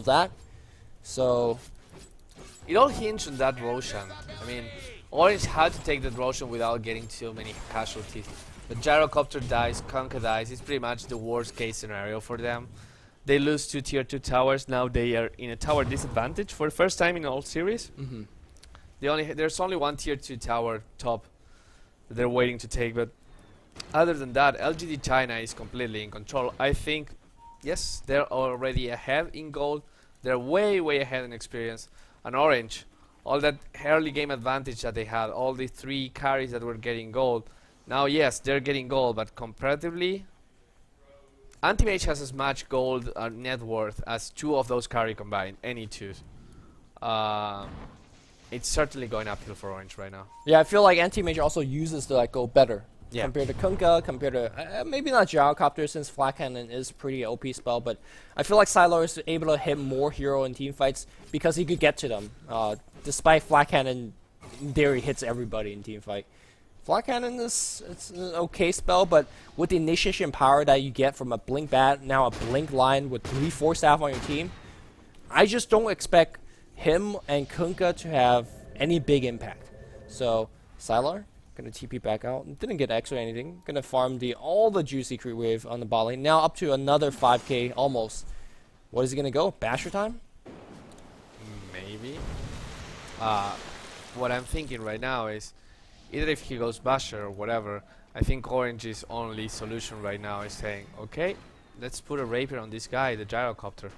of that. So it all hinged on that Roshan. I mean, Orange had to take that Roshan without getting too many casualties. The Gyrocopter dies, Kunkka dies. It's pretty much the worst case scenario for them. They lose 2 tier 2 towers. Now they are in a tower disadvantage for the first time in all series. There's only 1 tier 2 tower top that they're waiting to take, but other than that, LGD China is completely in control. I think, yes, they're already ahead in gold. They're way, way ahead in experience. And Orange, all that early game advantage that they had, all the 3 carries that were getting gold. Now, yes, they're getting gold, but comparatively, Anti-Mage has as much gold net worth as 2 of those carry combined, any 2. It's certainly going uphill for Orange right now. yeah, I feel like Anti-Mage also uses the gold better. Compared to Kunkka, compared to maybe not Gyrocopter since Flat Cannon is pretty OP spell, but I feel like Sylar is able to hit more hero in team fights because he could get to them. Despite Flat Cannon, in theory, hits everybody in team fight. Flat Cannon it's an okay spell, but with the initiation power that you get from a Blink Bat, now a Blink Line with 3 Force Staff on your team, I just don't expect him and Kunkka to have any big impact. So Sylar gonna TP back out. Didn't get X or anything. Gonna farm all the juicy creep wave on the bot lane. Now up to another 5k almost. What is he gonna go? Basher time? Maybe. What I'm thinking right now is either if he goes Basher or whatever, I think Orange's only solution right now is saying, okay, let's put a rapier on this guy, the Gyrocopter.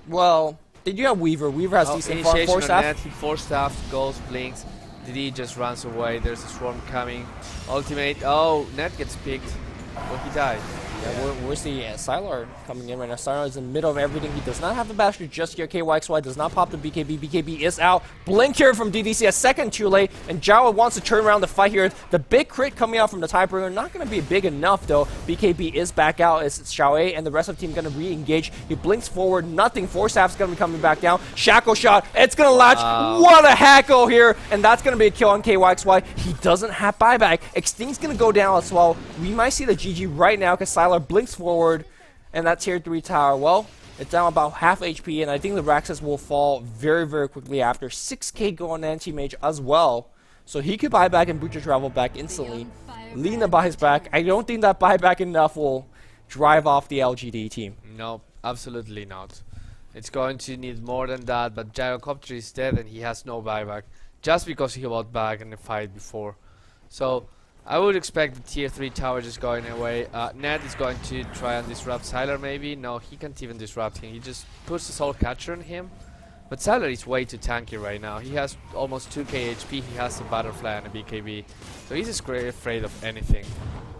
Well, did you have Weaver? Weaver has decent farm. Initiation Force on Staff. Net, he Force Staff, goes, blinks. DD just runs away. There's a swarm coming. Ultimate. Oh, Net gets picked. Well, he died. Yeah, where's the Sylar coming in right now? Sylar is in the middle of everything. He does not have the Basher just yet. KYXY does not pop the BKB. BKB is out. Blink here from DDC, a second too late. And Jawa wants to turn around the fight here. The big crit coming out from the Tidebringer. Not going to be big enough, though. BKB is back out. It's Xiaoe and the rest of the team going to re-engage. He blinks forward. Nothing. Force Staff's going to be coming back down. Shackle shot. It's going to latch. What a hackle here. And that's going to be a kill on KYXY. He doesn't have buyback. Extinct's going to go down as well. We might see the GG right now because Sylar blinks forward, and that tier 3 tower, well, it's down about half HP, and I think the Raxus will fall very, very quickly after 6k go on Anti-Mage as well. So he could buy back and butcher travel back instantly. Lina buys back. I don't think that buyback enough will drive off the LGD team. No, absolutely not. It's going to need more than that, but Gyrocopter is dead and he has no buyback just because he bought back in the fight before. So I would expect the tier 3 tower just going away. Ned is going to try and disrupt Sylar maybe. No, he can't even disrupt him. He just puts the Soul Catcher on him. But Sylar is way too tanky right now. He has almost 2k HP. He has a Butterfly and a BKB. So he's just afraid of anything.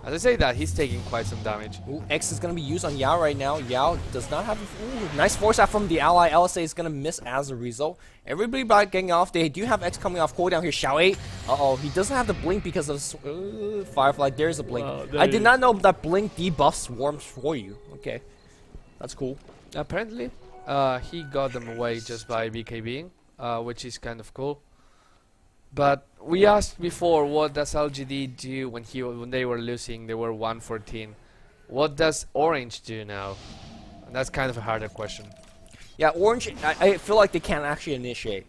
As I say that, he's taking quite some damage. Ooh, X is going to be used on Yao right now. Yao does not have... Ooh, nice force out from the ally. LSA is going to miss as a result. Everybody back getting off. They do have X coming off cooldown here. Xiaoe. Uh-oh, he doesn't have the blink because of Firefly. There's a blink. I did not know that blink debuffs swarms for you. Okay, that's cool. Apparently, he got them away just by BKBing, which is kind of cool. But we asked before, what does LGD do when they were losing? They were 114. What does Orange do now? And that's kind of a harder question. Yeah, Orange, I feel like they can't actually initiate.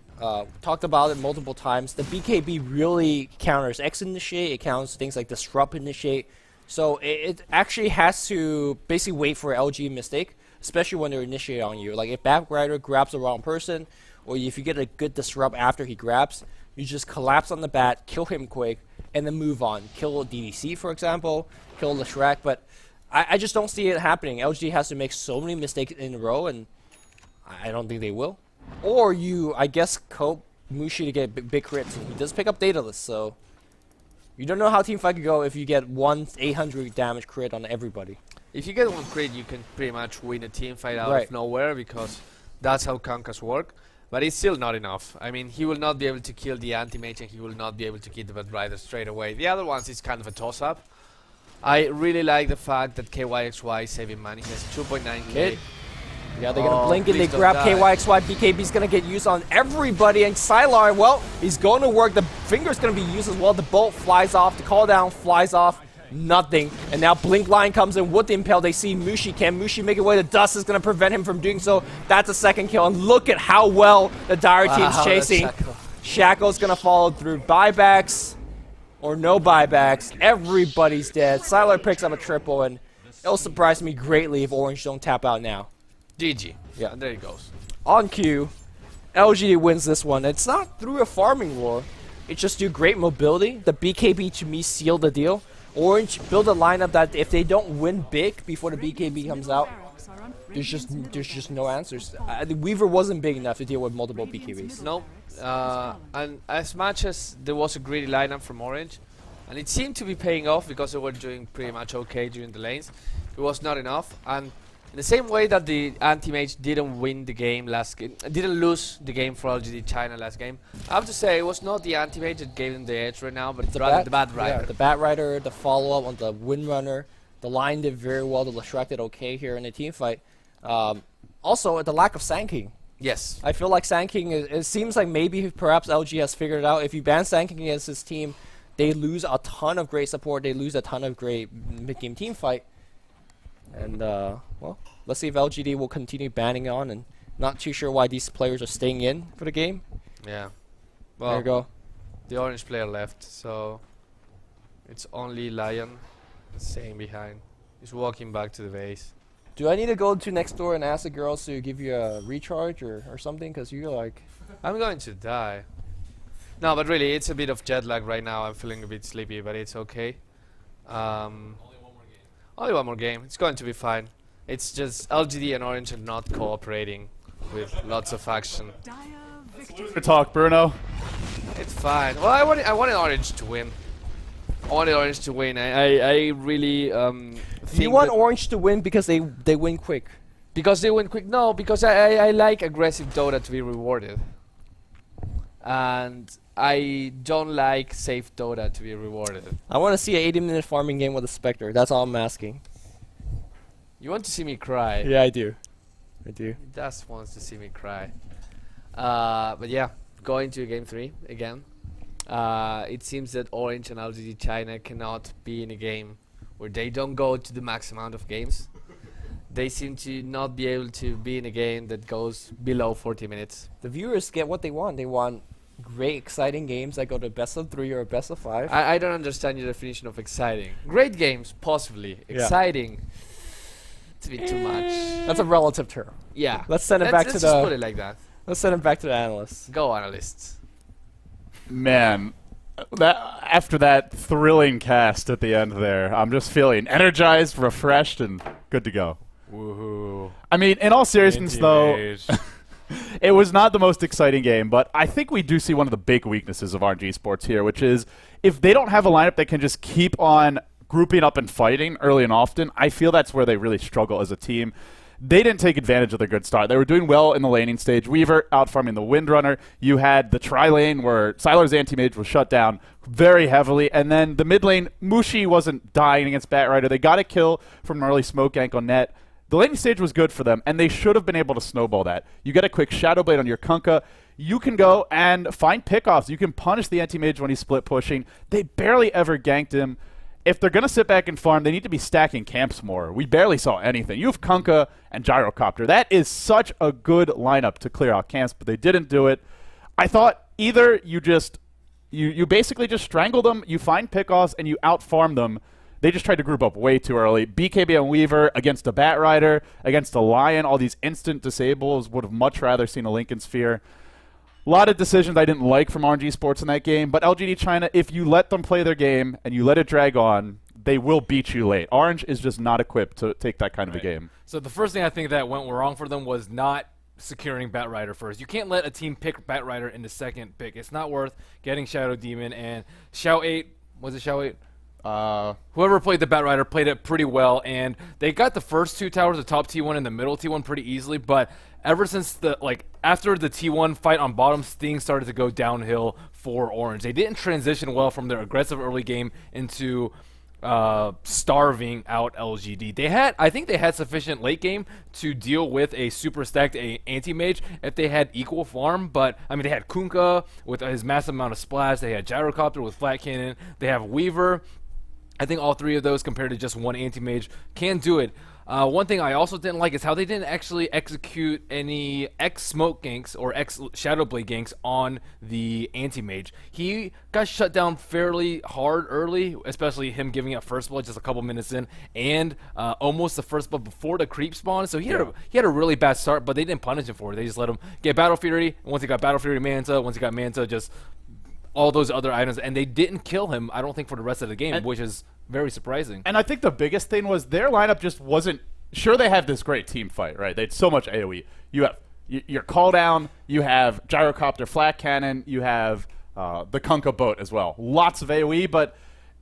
Talked about it multiple times. The BKB really counters X initiate. It counters things like Disrupt initiate. So it actually has to basically wait for LG mistake, especially when they're initiating on you. Like if Backrider grabs the wrong person, or if you get a good Disrupt after he grabs, you just collapse on the bat, kill him quick, and then move on. Kill DDC, for example, kill the Shrek, but I just don't see it happening. LG has to make so many mistakes in a row, and I don't think they will. Or you, I guess, cope Mushi to get big crits. He does pick up Daedalus, so you don't know how teamfight could go if you get one 800 damage crit on everybody. If you get one crit, you can pretty much win a teamfight out of nowhere, because that's how Kunkkas work. But it's still not enough. I mean, he will not be able to kill the anti-mage, and he will not be able to kill the Batrider straight away. The other ones is kind of a toss-up. I really like the fact that KYXY is saving money. He has 2.9k. Yeah, they're gonna blink and they grab KYXY. BKB's gonna get used on everybody, and Sylar, well, he's going to work. The finger's gonna be used as well. The bolt flies off, the call down flies off. Nothing. And now Blink Line comes in with the Impale. They see Mushi. Can Mushi make it away? The dust is going to prevent him from doing so. That's a second kill. And look at how well the Dire team's chasing. Shackle's going to follow through. Buybacks or no buybacks. Everybody's dead. Sylar picks up a triple, and it'll surprise me greatly if Orange don't tap out now. GG. Yeah. And there he goes. On cue, LGD wins this one. It's not through a farming war. It's just through great mobility. The BKB, to me, sealed the deal. Orange build a lineup that if they don't win big before the BKB comes out, there's just no answers. The Weaver wasn't big enough to deal with multiple BKBs. No. And as much as there was a greedy lineup from Orange, and it seemed to be paying off because they were doing pretty much okay during the lanes, it was not enough. And in the same way that the anti-mage didn't win the game didn't lose the game for LGD China last game, I have to say it was not the anti-mage that gave them the edge right now, but it's rather the Bat Rider. Yeah, the Bat Rider, the follow-up on the Windrunner. The line did very well. The Leshrac did okay here in the team fight. Also, the lack of Sand King. Yes. I feel like Sand King, it seems like maybe perhaps LG has figured it out. If you ban Sand King against this team, they lose a ton of great support. They lose a ton of great mid-game team fight. And, well, let's see if LGD will continue banning on, and not too sure why these players are staying in for the game. Yeah. Well, there you go. The Orange player left, so it's only Lion staying behind. He's walking back to the base. Do I need to go to next door and ask the girls to give you a recharge or something? Because you're like... I'm going to die. No, but really, it's a bit of jet lag right now. I'm feeling a bit sleepy, but it's okay. Only one more game. It's going to be fine. It's just LGD and Orange are not cooperating with lots of action. Good talk, Bruno. It's fine. Well, I wanted Orange to win. I wanted Orange to win. I really think you want Orange to win because they win quick. Because they win quick? No, because I like aggressive Dota to be rewarded. And I don't like safe Dota to be rewarded. I want to see an 80-minute farming game with a Spectre. That's all I'm asking. You want to see me cry? Yeah, I do. I do. He just wants to see me cry. But yeah, going to game 3 again. It seems that Orange and LGD China cannot be in a game where they don't go to the max amount of games. They seem to not be able to be in a game that goes below 40 minutes. The viewers get what they want. They want great, exciting games that go to best of 3 or best of 5. I don't understand your definition of exciting. Great games, possibly. Yeah. Exciting, it's a bit too much. That's a relative term. Yeah. Let's send it back to let's the... just put it like that. Let's send it back to the analysts. Go, analysts. Man, after that thrilling cast at the end there, I'm just feeling energized, refreshed, and good to go. Woohoo. I mean, in all seriousness, though, it was not the most exciting game, but I think we do see one of the big weaknesses of RNG Sports here, which is if they don't have a lineup that can just keep on grouping up and fighting early and often, I feel that's where they really struggle as a team. They didn't take advantage of their good start. They were doing well in the laning stage. Weaver out-farming the Windrunner. You had the tri-lane where Sylar's anti-mage was shut down very heavily. And then the mid lane, Mushi wasn't dying against Bat Rider. They got a kill from an early smoke gank on net. The laning stage was good for them, and they should have been able to snowball that. You get a quick Shadow Blade on your Kunkka. You can go and find pickoffs. You can punish the anti-mage when he's split pushing. They barely ever ganked him. If they're going to sit back and farm, they need to be stacking camps more. We barely saw anything. You have Kunkka and Gyrocopter. That is such a good lineup to clear out camps, but they didn't do it. I thought either you just you basically just strangle them, you find pickoffs, and you out-farm them. They just tried to group up way too early. BKB and Weaver against a Bat Rider, against a Lion, all these instant disables. Would have much rather seen a Lincoln Sphere. A lot of decisions I didn't like from RNG Sports in that game, but LGD China, if you let them play their game and you let it drag on, they will beat you late. Orange is just not equipped to take that kind of a game. So the first thing I think that went wrong for them was not securing Bat Rider first. You can't let a team pick Bat Rider in the second pick. It's not worth getting Shadow Demon and Xiao 8. Was it Xiao 8? Whoever played the Bat Rider played it pretty well, and they got the first 2 towers, the top T1 and the middle T1, pretty easily. But ever since after the T1 fight on bottom, things started to go downhill for Orange. They didn't transition well from their aggressive early game into starving out LGD. I think they had sufficient late game to deal with a super stacked anti-mage if they had equal farm, but I mean they had Kunkka with his massive amount of splash, they had Gyrocopter with flat cannon, they have Weaver I think all three of those compared to just one anti-mage can do it. One thing I also didn't like is how they didn't actually execute any X-Smoke ganks or X-Shadowblade ganks on the anti-mage. He got shut down fairly hard early, especially him giving up first blood just a couple minutes in, and almost the first blood before the creep spawn. So he had a really bad start, but they didn't punish him for it. They just let him get Battle Fury, and once he got Battle Fury Manta, once he got Manta, just all those other items, and they didn't kill him, I don't think, for the rest of the game, which is very surprising. And I think the biggest thing was their lineup just wasn't. Sure, they have this great team fight, right? They had so much AoE. You have your call down, you have gyrocopter flat cannon, you have the Kunkka boat as well. Lots of AoE, but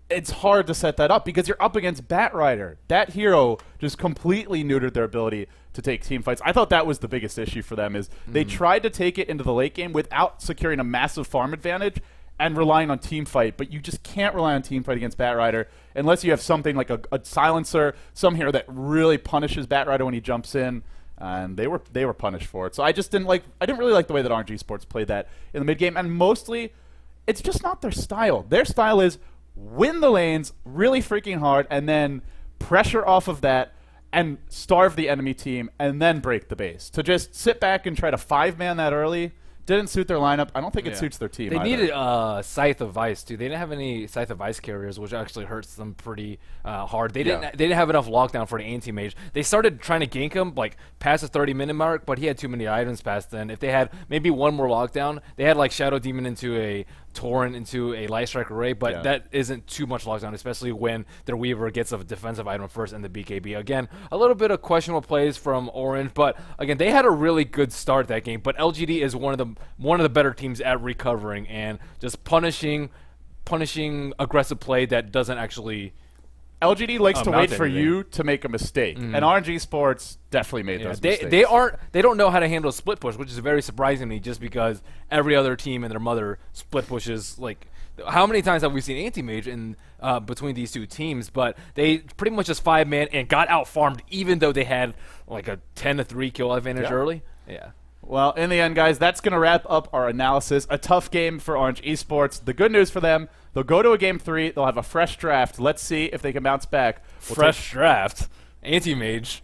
it's hard to set that up because you're up against Batrider. That hero just completely neutered their ability to take team fights. I thought that was the biggest issue for them is they tried to take it into the late game without securing a massive farm advantage and relying on team fight, but you just can't rely on team fight against Batrider unless you have something like a silencer, some hero that really punishes Batrider when he jumps in, and they were punished for it. So I didn't really like the way that RNG Sports played that in the mid game, and mostly it's just not their style. Their style is win the lanes really freaking hard and then pressure off of that and starve the enemy team and then break the base. To just sit back and try to 5-man that early didn't suit their lineup. I don't think it suits their team They either. needed Scythe of Ice, too. They didn't have any Scythe of Ice carriers, which actually hurts them pretty hard. They didn't have enough lockdown for the anti-mage. They started trying to gank him, like, past the 30-minute mark, but he had too many items past then. If they had maybe one more lockdown, they had, like, Shadow Demon into a Torrent into a Light Strike Array, but that isn't too much lockdown, especially when their Weaver gets a defensive item first in the BKB. Again, a little bit of questionable plays from Orange, but again, they had a really good start that game. But LGD is one of the better teams at recovering and just punishing aggressive play that doesn't actually. LGD likes to wait for anything. you to make a mistake, and RNG Sports definitely made those mistakes. They don't know how to handle split push, which is very surprising to me, just because every other team and their mother split pushes. Like, how many times have we seen anti-mage in between these two teams? But they pretty much just 5-man and got out farmed, even though they had like a 10-3 kill advantage early. Yeah. Well, in the end, guys, that's going to wrap up our analysis. A tough game for Orange Esports. The good news for them, they'll go to a Game 3. They'll have a fresh draft. Let's see if they can bounce back. Fresh draft. Anti-mage.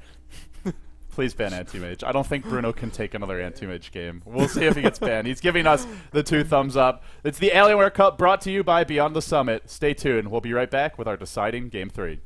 Please ban Anti-Mage. I don't think Bruno can take another Anti-Mage game. We'll see if he gets banned. He's giving us the 2 thumbs up. It's the Alienware Cup brought to you by Beyond the Summit. Stay tuned. We'll be right back with our deciding Game 3.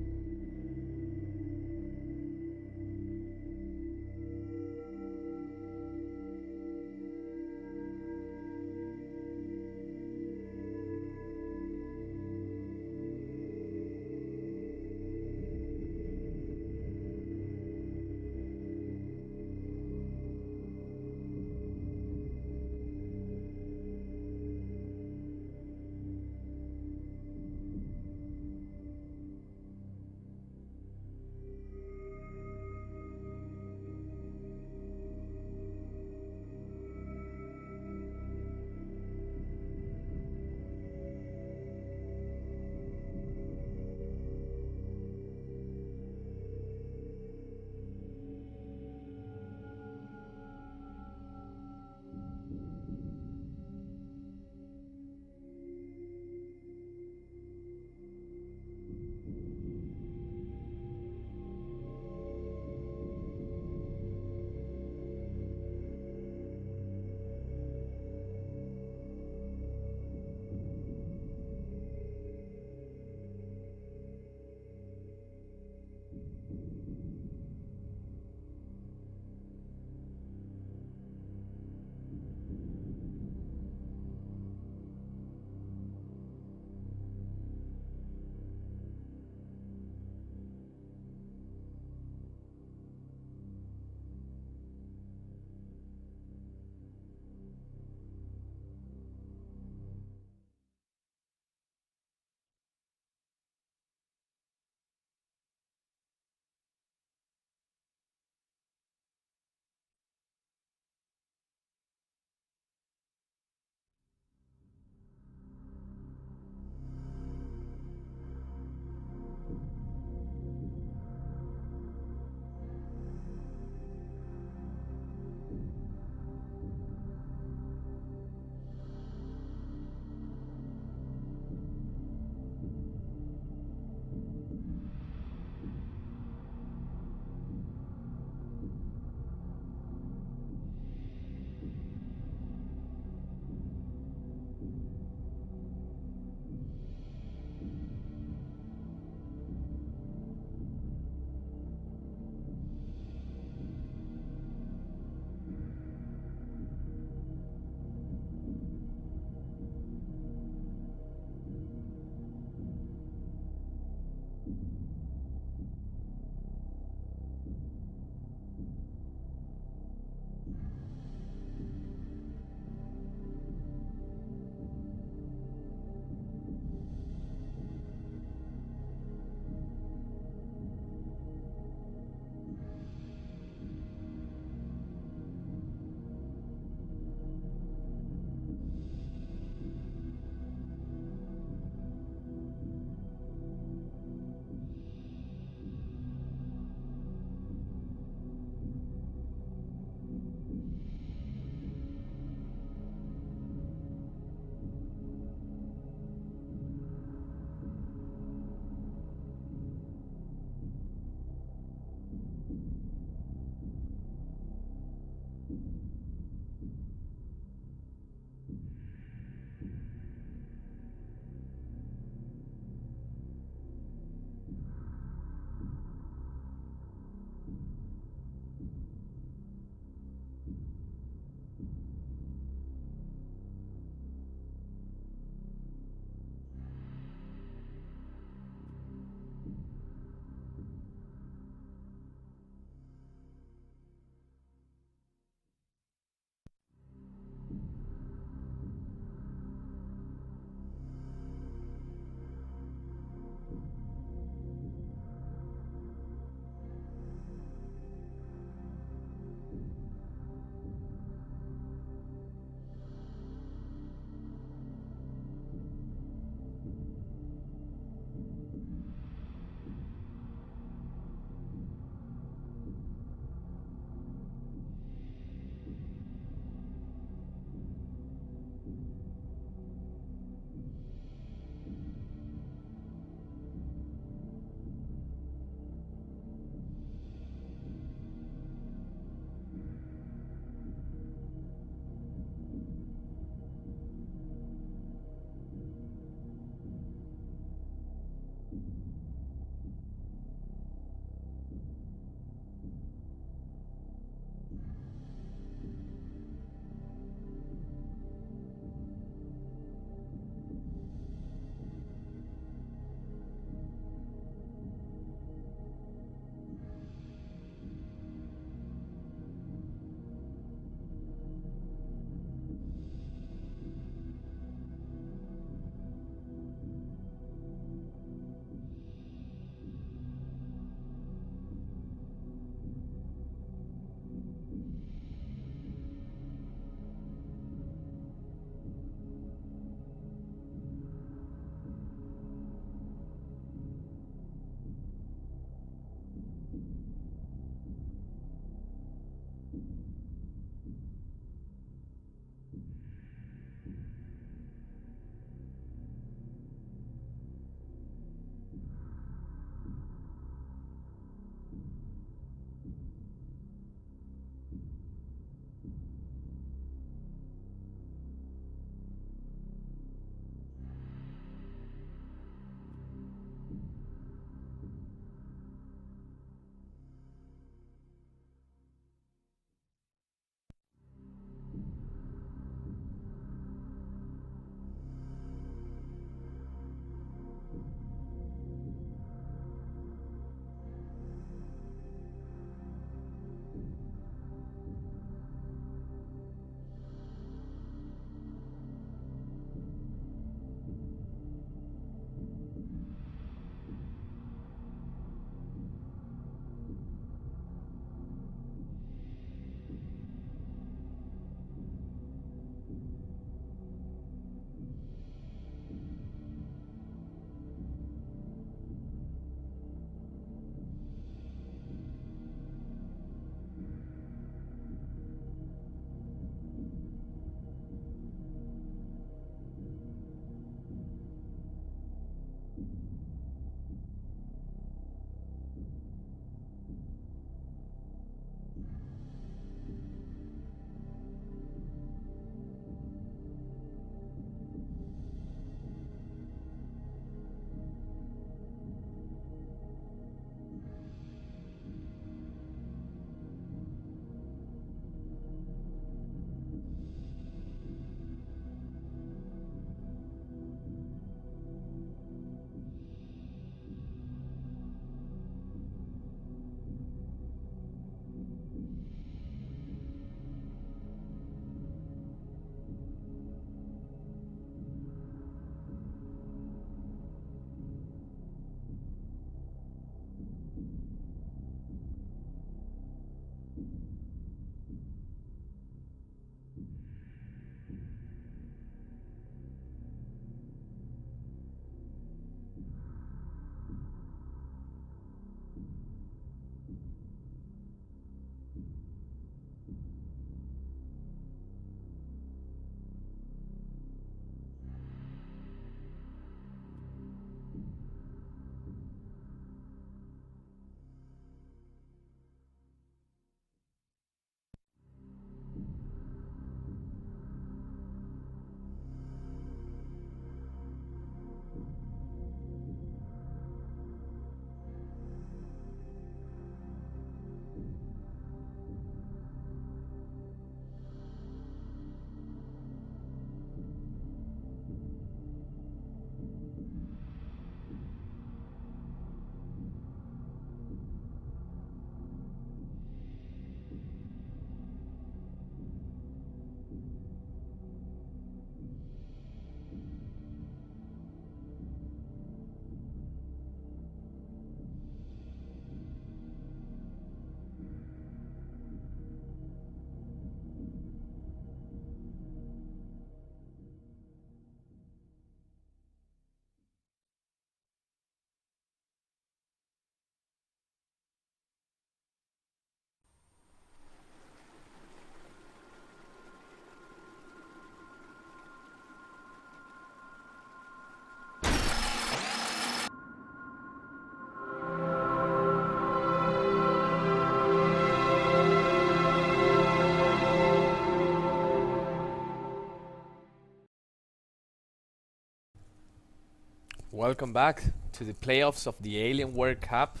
Welcome back to the playoffs of the Alienware Cup.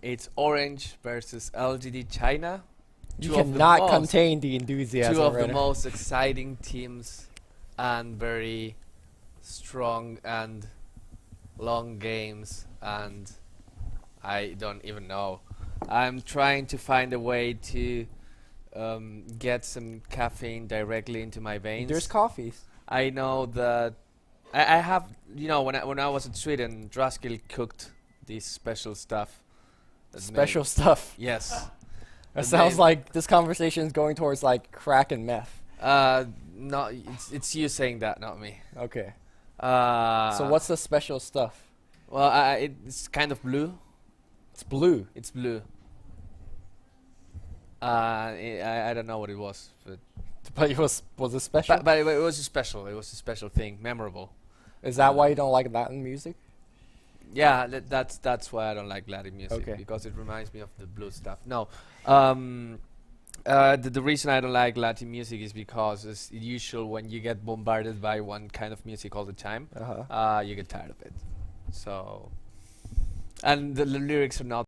It's Orange versus LGD China. You cannot contain the enthusiasm. Two of right the now. most exciting teams and very strong and long games, and I don't even know. I'm trying to find a way to get some caffeine directly into my veins. There's coffees. I know that I have, when I was in Sweden, Draskil cooked this special stuff. that's Special made- stuff. Yes. That That sounds made- like this conversation is going towards like crack and meth. No, it's you saying that, not me. Okay. So So what's the special stuff? Well, it's kind of blue. It's blue. It's blue. I don't know what it was, But it was it special? but it was a special. It was a special thing, memorable. Is that why you don't like Latin music? Yeah, that's why I don't like Latin music, Okay. because it reminds me of the blue stuff. No, the reason I don't like Latin music is because it's usual when you get bombarded by one kind of music all the time, Uh-huh. you get tired of it. So, and the lyrics are not